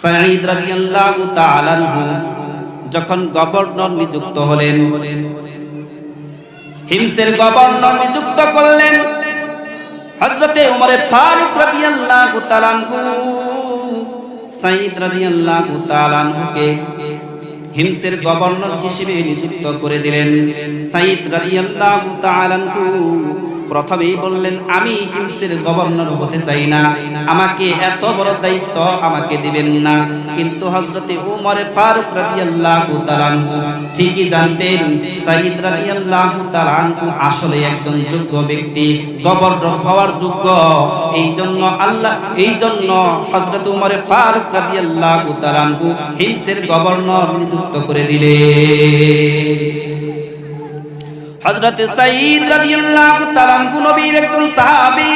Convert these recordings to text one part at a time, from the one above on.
সাঈদ রাদিয়াল্লাহু তাআলা আনহু যখন গভর্নর নিযুক্ত হলেন, হিমসের গভর্নর নিযুক্ত করলেন হযরতে ওমর ফারুক রাদিয়াল্লাহু তাআলা আনহু। সাঈদ রাদিয়াল্লাহু তাআলা আনহুকে হিমসের গভর্নর হিসেবে নিযুক্ত করে দিলেন। সাঈদ রাদিয়াল্লাহু তাআলা আনহু প্রথমেই বললেন, আমি হিমসের গভর্নর হতে চাই না, আমাকে এত বড় দায়িত্ব আমাকে দিবেন না। কিন্তু হযরতে ওমর ফারুক রাদিয়াল্লাহু তাআলা আনহু ঠিকই জানতেন সাঈদ রাদিয়াল্লাহু তাআলা আনহু আসলে একজন যোগ্য ব্যক্তি, গভর্নর হওয়ার যোগ্য। এই জন্য হযরত ওমর ফারুক রাদিয়াল্লাহু তাআলা আনহু হিমসের গভর্নর নিযুক্ত করে দিলেন। হযরত সাঈদ রাদিয়াল্লাহু তাআলা আনহু নবীর একজন সাহাবী।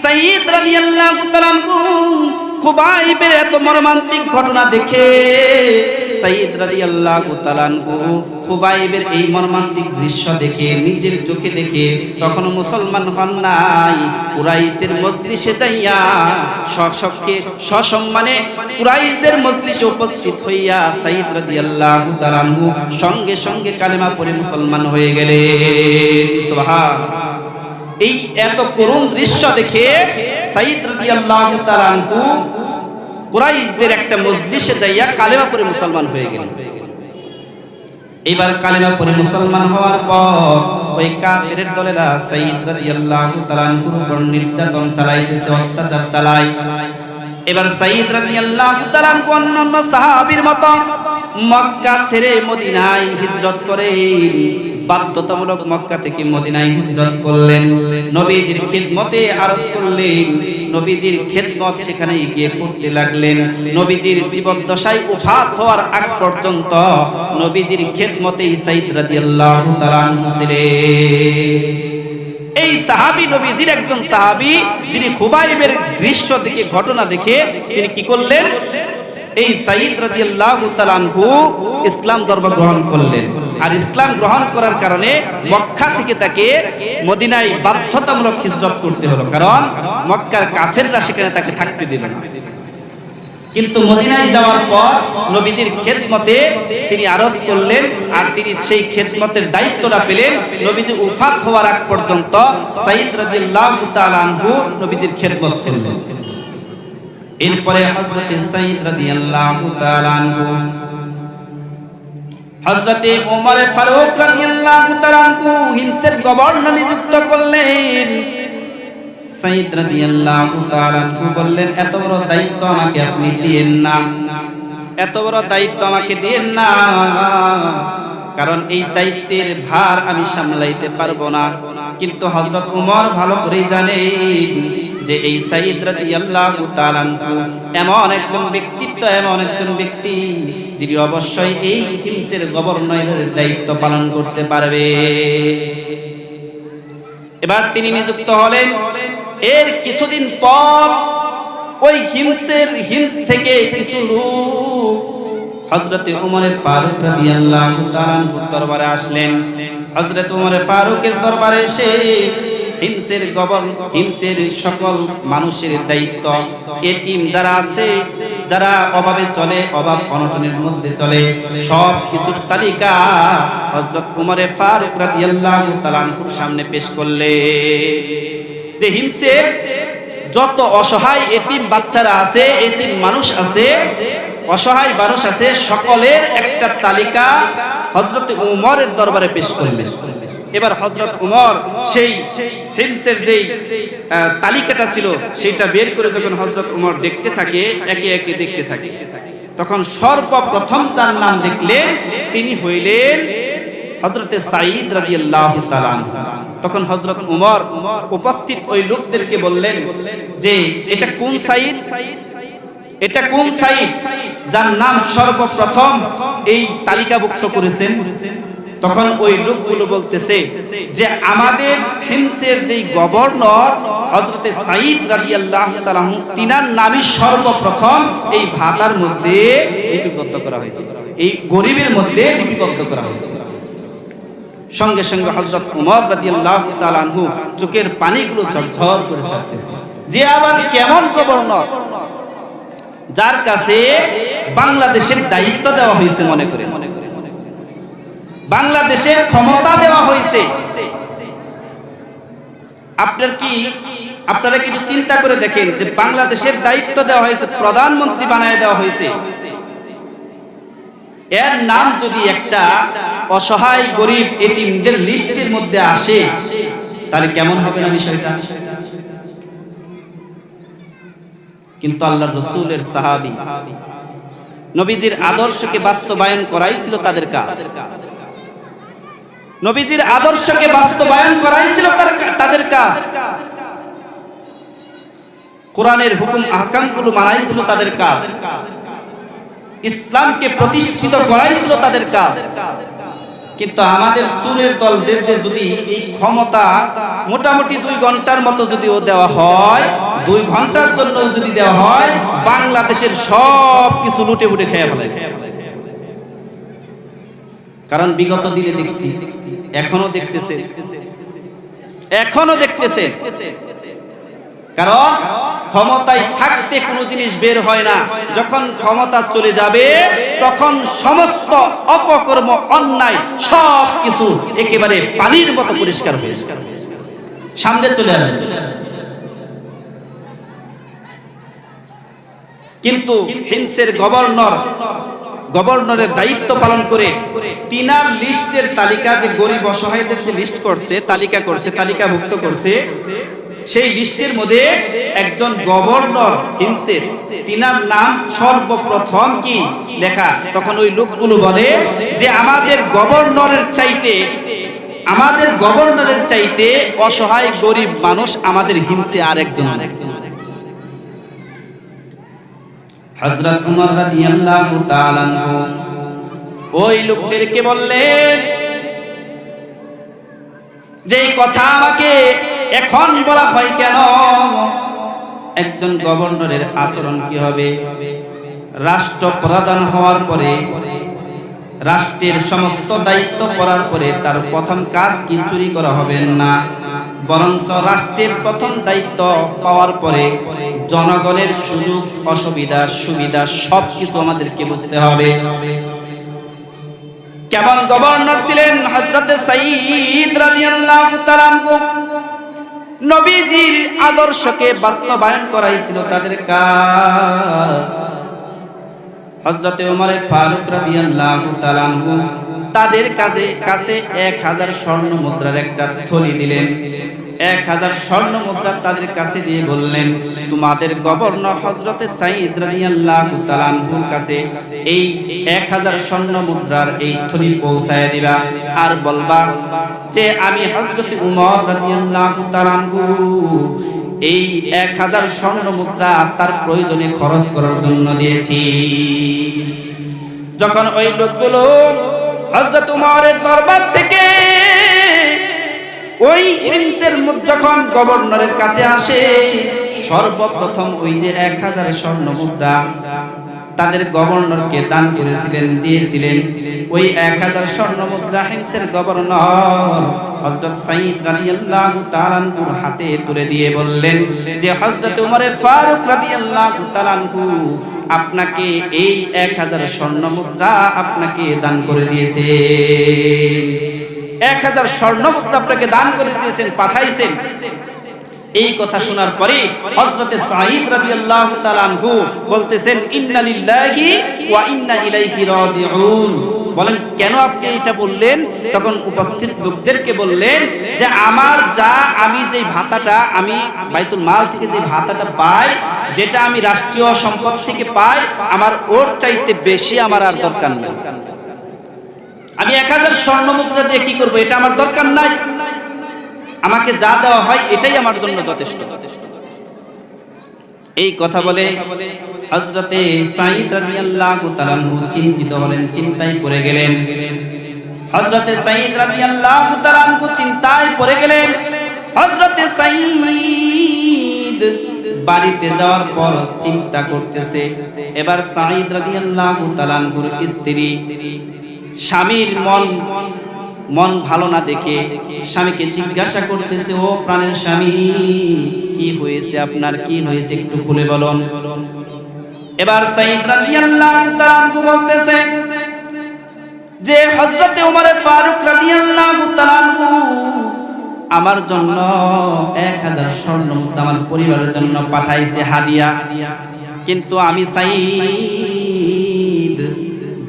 সাঈদ রাদিয়াল্লাহু তাআলা আনহু খুবাইবের এত মর্মান্তিক ঘটনা দেখে, সাঈদ রাদিয়াল্লাহু তাআলা আনহু খুবাইবের এই মর্মান্তিক দৃশ্য দেখে, নিজের চোখে দেখে তখন মুসলমান হন নাই। কুরাইশদের মজলিসে যাইয়া সসম্মানে কুরাইশদের মজলিসে উপস্থিত হইয়া সাঈদ রাদিয়াল্লাহু তাআলা আনহু সঙ্গে সঙ্গে কালেমা পড়ে মুসলমান হয়ে গেলেন। সুবহানাল্লাহ। এই এত করুণ দৃশ্য দেখে সাঈদ রাদিয়াল্লাহু তাআলা আনহু কুরাইশদের একটা মজলিসে যাইয়া কালেমা পড়ে মুসলমান হয়ে গেলেন। এবার কালেমা পড়ে মুসলমান হওয়ার পর ওই কাফিরের দলেরা সাঈদ রাদিয়াল্লাহু তাআলা আনহুর উপর নির্যাতন চালাইতেছে, অত্যাচার চালায়। এবার সাঈদ রাদিয়াল্লাহু তাআলা আনহু অন্যান্য সাহাবীর মতো মক্কা ছেড়ে মদিনায় হিজরত করে, বাধ্যতামূলক মক্কা থেকে মদিনায় হিজরত করলেন। নবীজির খিদমতে আরজ করলেন, নবীজির খিদমত সেখানে গিয়ে করতে লাগলেন। নবীজির জীবদ্দশায় ওফাত হওয়ার আগ পর্যন্ত নবীজির খিদমতেই সাঈদ রাদিয়াল্লাহু তাআলা আনহু ছিলেন। এই সাহাবী নবীজির একজন সাহাবী, যিনি খুবাইবের দৃশ্য দেখে, ঘটনা দেখে তিনি কি করলেন, এই সাঈদ রাদিয়াল্লাহু তাআলা আনহু ইসলাম ধর্ম গ্রহণ করলেন। আর ইসলাম গ্রহণ করার কারণে মক্কা থেকে তাকে মদিনায় বাধ্যতামূলক হিজরত করতে হলো, কারণ মক্কার কাফেররা সেখানে তাকে থাকতে দিল না। কিন্তু মদিনায় যাওয়ার পর নবীজির খেদমতে তিনি আরজ করলেন, আর তিনি সেই খেদমতের দায়িত্বটা পেলেন। নবীজি ওফাত হওয়ার আগ পর্যন্ত সাঈদ রাদিয়াল্লাহু তাআলা আনহু নবীজির খেদমত করলেন। এরপরে হযরত সাঈদ রাদিয়াল্লাহু তাআলা আনহু হযরতে ওমর ফারুক রাদিয়াল্লাহু তাআলা আনহু হিমসের গভর্নর নিযুক্ত করলেন। সাঈদ রাদিয়াল্লাহু তাআলা আনহু বললেন, এত বড় দায়িত্ব আমাকে আপনি দিয়েন না, এত বড় দায়িত্ব আমাকে দিয়েন না, কারণ এই দায়িত্বের ভার আমি সামলাইতে পারবো না। কিন্তু হযরত ওমর ভালো করেই জানেন যে এই সাঈদ রাদিয়াল্লাহু তাআলা আনহু এমন একজন ব্যক্তিত্ব, এমন একজন ব্যক্তি যিনি অবশ্যই এই হিমসের গভর্নরের দায়িত্ব পালন করতে পারবে। এবার তিনি নিযুক্ত হলেন। এর কিছুদিন পর ওই হিমস থেকে কিছু লোক হযরতে ওমর ফারুক রাদিয়াল্লাহু তাআলা আনহুর দরবারে আসলেন। হযরত ওমর ফারুকের দরবারে এসে হিমসের সকল মানুষের দায়িত্ব, এতিম যারা আছে, যারা অভাবে চলে, অভাব অনটনের মধ্যে চলে, সব কিছুর তালিকা হযরত ওমর ফারুক রাদিয়াল্লাহু তাআলা আনহুর সামনে পেশ করলে। যে হিমসের যত অসহায় এতিম বাচ্চারা আছে, এতিম মানুষ আছে, অসহায় মানুষ আছে, সকলের একটা তালিকা হযরত ওমরের দরবারে পেশ করলেন। এবার হযরত ওমর সেই হিমসের যেই তালিকাটা ছিল সেটা বের করে যখন হযরত ওমর দেখতে থাকে, একে একে দেখতে থাকে, তখন সর্বপ্রথম যার নাম দেখলেন তিনি হইলেন হযরতে সাঈদ রাদিয়াল্লাহু তাআলা আনহু। তখন হযরত ওমর উপস্থিত ওই লোকদেরকে বললেন যে এটা কোন সাঈদ, এটা কোন সাঈদ যার নাম সর্বপ্রথম এই তালিকাভুক্ত করেছেন। তখন ওই লোকগুলো বলতেছে যে আমাদের হিমসের যেই গভর্নর হযরতে সাঈদ রাদিয়াল্লাহু তাআলা আনহু, তিনার নামই সর্বপ্রথম এই ভাতার মধ্যে লিপিবদ্ধ করা হয়েছে, এই গরিবের মধ্যে লিপিবদ্ধ করা হয়েছে। সঙ্গে সঙ্গে হযরত ওমর রাদিয়াল্লাহু তাআলা আনহু চোখের পানিগুলো ঝরঝর করে ছাড়তেছে যে আবার কেমন গভর্নর, যার কাছে বাংলাদেশের দায়িত্ব দেওয়া হয়েছে, মনে করে বাংলাদেশের ক্ষমতা দেওয়া হয়েছে। আপনারা কি একটু চিন্তা করে দেখেন যে বাংলাদেশের দায়িত্ব দেওয়া হয়েছে, প্রধানমন্ত্রী বানায় দেওয়া হয়েছে, এর নাম যদি একটা অসহায় গরিব এতিমদের লিস্টের মধ্যে আসে তাহলে কেমন হবে না বিষয়টা? কিন্তু আল্লাহর রাসূলের সাহাবী নবীজির আদর্শকে বাস্তবায়ন করাই ছিল তাদের কাজ। নবীজির আদর্শকে বাস্তবায়ন করাই ছিল তাদের কাজ। কোরআনের হুকুম আহকামগুলো মানাই ছিল তাদের কাজ। ইসলামকে প্রতিষ্ঠিত করাই ছিল তাদের কাজ। কিন্তু আমাদের চোরের দলদের যদি এই ক্ষমতা মোটামুটি 2 ঘন্টার মতো যদিও দেওয়া হয়, 2 ঘন্টার জন্য যদি দেওয়া হয়, বাংলাদেশের সব কিছু লুটে ফুটে খেয়ে ফেলে। কারণ বিগত দিনে দেখছি, এখনো দেখতেছে, কারণ ক্ষমতায় থাকতে কোনো জিনিস বের হয় না, যখন ক্ষমতা চলে যাবে তখন সমস্ত অপকর্ম অন্যায় সব কিছু একেবারে পানির মতো পরিষ্কার হয়ে সামনে চলে আসে। কিন্তু হিমসের গভর্নরের দায়িত্ব পালন করে তিনার লিস্টের তালিকা, যে গরিব অসহায়দের যে লিস্ট করছে, তালিকাভুক্ত করছে, সেই লিস্টের মধ্যে একজন গভর্নর হিমসের, তিনার নাম সর্বপ্রথম কি লেখা। তখন ওই লোকগুলো বলে যে আমাদের গভর্নরের চাইতে অসহায় গরিব মানুষ আমাদের হিমসে আরেকজন। হযরত ওমর রাদিয়াল্লাহু তাআলা ওই লোকদেরকে বললেন যে এই কথা আমাকে এখন বলা হয় কেন? একজন গভর্নরের আচরণ কি হবে? রাষ্ট্রপ্রধান হওয়ার পরে, রাষ্ট্রের সমস্ত দায়িত্ব পড়ার পরে তার প্রথম কাজ কি চুরি করা হবে না, বরং রাষ্ট্রের প্রথম দায়িত্ব পাওয়ার পরে জনগণের সুযোগ অসুবিধা সুবিধা সবকিছু আমাদেরকে বুঝতে হবে। কেমন গভর্নর ছিলেন হযরতে সাঈদ রাদিয়াল্লাহু তাআলা আনহু? নবীজির আদর্শকে বাস্তবায়ন করাইছিল তাদের কাজ। হযরতে ওমর ফারুক রাদিয়াল্লাহু তাআলা আনহু তাদের কাছে 1000 স্বর্ণ মুদ্রার একটা থলি দিলেন। 1000 স্বর্ণ মুদ্রা তাদের কাছে দিয়ে বললেন, তোমাদের গভর্নর হযরতে সাঈদ রাদিয়াল্লাহু তাআলা আনহুর কাছে এই 1000 স্বর্ণ মুদ্রার এই থলি পৌঁছায় দিবা, আর বলবা যে আমি হযরতে ওমর রাদিয়াল্লাহু তাআলা আনহু এই 1000 স্বর্ণ মুদ্রা তার প্রয়োজনে খরচ করার জন্য দিয়েছি। যখন ওই লোকগুলো হযরত ওমরের দরবার থেকে ওই হিমসের যখন গভর্নরের কাছে আসে, সর্বপ্রথম ওই যে 1000 স্বর্ণ মুদ্রা তাদের গভর্নরকে দান করেছিলেন, দিয়েছিলেন, ওই 1000 স্বর্ণ মুদ্রা হিমসের গভর্নর হযরত সাঈদ রাদিয়াল্লাহু তাআলা আনহুর হাতে তুলে দিয়ে বললেন যে হযরত ওমর ফারুক রাদিয়াল্লাহু তাআলা আনহু আপনাকে এই 1000 স্বর্ণ মুদ্রা আপনাকে দান করে দিয়েছে। 1000 স্বর্ণ মুদ্রা আপনাকে দান করে দিয়েছেন, পাঠাইছেন। এই কথা শোনার পরে হযরতে সাঈদ রাদিয়াল্লাহু তাআলা আনহু বলতেছেন ইন্না লিল্লাহি ওয়া ইন্না ইলাইহি রাজিউন। বলেন কেন আপনি এটা বললেন? তখন উপস্থিত লোকদেরকে বললেন যে আমি যে ভাতাটা আমি বাইতুল মাল থেকে যে ভাতাটা পাই, যেটা আমি রাষ্ট্রীয় সম্পদ থেকে পাই, আমার ওর চাইতে বেশি আমার আর দরকার নাই। আমি 1000 স্বর্ণ মুদ্রা দিয়ে কি করব? এটা আমার দরকার নাই। আমাকে যা দেওয়া হয় এটাই আমার জন্য যথেষ্ট। এই কথা বলে হযরতে সাঈদ রাদিয়াল্লাহু তাআলা চিন্তিত হলেন, চিন্তায় পড়ে গেলেন। হযরতে সাঈদ রাদিয়াল্লাহু তাআলা চিন্তায় পড়ে গেলেন। হযরতে সাঈদ বাড়িতে যাওয়ার পর চিন্তা করতেছে। এবার সাঈদ রাদিয়াল্লাহু তাআলা স্ত্রী স্বামীর মন ভালো না দেখে স্বামীকে জিজ্ঞাসা করতেছে, ও প্রাণের স্বামী, কি হয়েছে আপনার? কি হয়েছে একটু খুলে বলুন। এবার সাইদ রাদিয়াল্লাহু তাআলা বলতেছে যে হযরত ওমর ফারুক রাদিয়াল্লাহু তাআলা আমার জন্য 1000 স্বর্ণ মুদ্রা আমার পরিবারের জন্য পাঠাইছে হাদিয়া, কিন্তু আমি সাইদ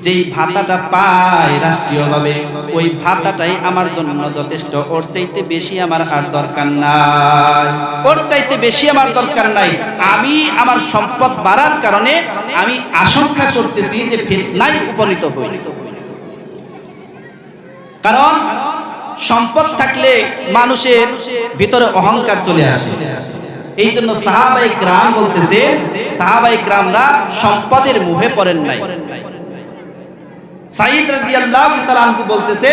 যেই ভাতাটা পাই রাষ্ট্রীয়ভাবে ওই ভাতাটাই আমার জন্য যথেষ্ট, ওর চাইতে বেশি আমার আর দরকার নাই, ওর চাইতে বেশি আমার দরকার নাই। আমি আমার সম্পদ বাড়ার কারণে আমি আশঙ্কা করতেছি যে ফিতনায় উপনীত হই, কারণ সম্পদ থাকলে মানুষের ভিতরে অহংকার চলে আসে। এই জন্য সাহাবায়ে কিরাম বলতেছে, সাহাবায়ে কিরামরা সম্পদের মোহে পড়েন নাই। সাইদ রাদিয়াল্লাহু তাআলা আনহু বলতেছে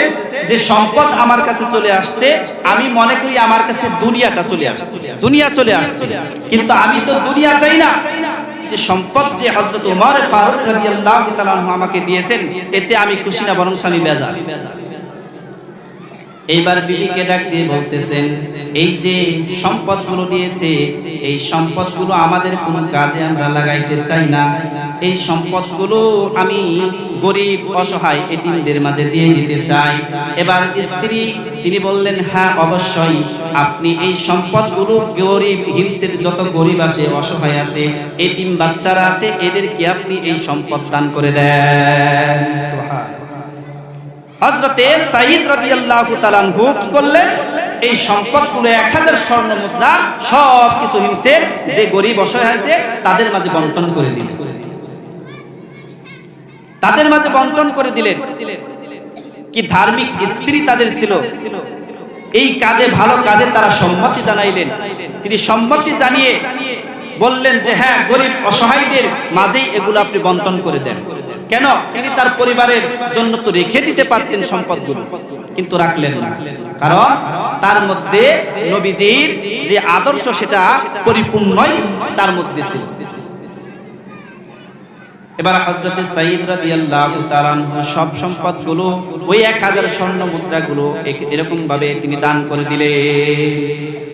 যে সম্পদ আমার কাছে চলে আসছে, আমি মনে করি আমার কাছে দুনিয়াটা চলে আসছে, দুনিয়া চলে আসছে, কিন্তু আমি তো দুনিয়া চাই না। যে সম্পদ যে হযরত ওমর ফারুক রাদিয়াল্লাহু তাআলা আনহু আমাকে দিয়েছেন এতে আমি খুশি না, বরং আমি বেজার। এইবার বিবিকে ডাক দিয়ে বলতেছেন এই যে সম্পদগুলো দিয়েছে এই সম্পদগুলো আমাদের কোনো কাজে আমরা লাগাইতে চাই না, এই সম্পদগুলো আমি গরিব অসহায় এতিমদের মাঝে দিয়ে দিতে চাই। এবার স্ত্রী তিনি বললেন হ্যাঁ অবশ্যই আপনি এই সম্পদগুলো গরিব হিমসের যত গরিব আছে অসহায় আছে এতিম বাচ্চারা আছে এদেরকে আপনি এই সম্পদ দান করে দেন। সুবহান। হযরতে সাইদ রাদিয়াল্লাহু তাআলা আনহু কি করলেন, এই সম্পদগুলো 1000 স্বর্ণ মুদ্রা সব কিছু হিমসের যে গরিব অসহায় আছে তাদের মাঝে বন্টন করে দিলেন, তাদের মাঝে বন্টন করে দিলেন। কি ধার্মিক স্ত্রী তাদের ছিল, এই কাজে ভালো কাজে তারা সম্মতি জানাইলেন। তিনি সম্মতি জানিয়ে বললেন যে হ্যাঁ গরিব অসহায়দের মাঝেই এগুলো আপনি বন্টন করে দেন। কেন? তিনি তার পরিবারের জন্য তো রেখে দিতে পারতেন সম্পদগুলো, কিন্তু রাখলেন না, কারণ তার মধ্যে নবীজির যে আদর্শ সেটা পরিপূর্ণই তার মধ্যে ছিল। এবার হযরত সাইদ রাদিয়াল্লাহু তাআলা সব সম্পদগুলো ওই 1000 স্বর্ণ মুদ্রাগুলো এরকম ভাবে তিনি দান করে দিলেন।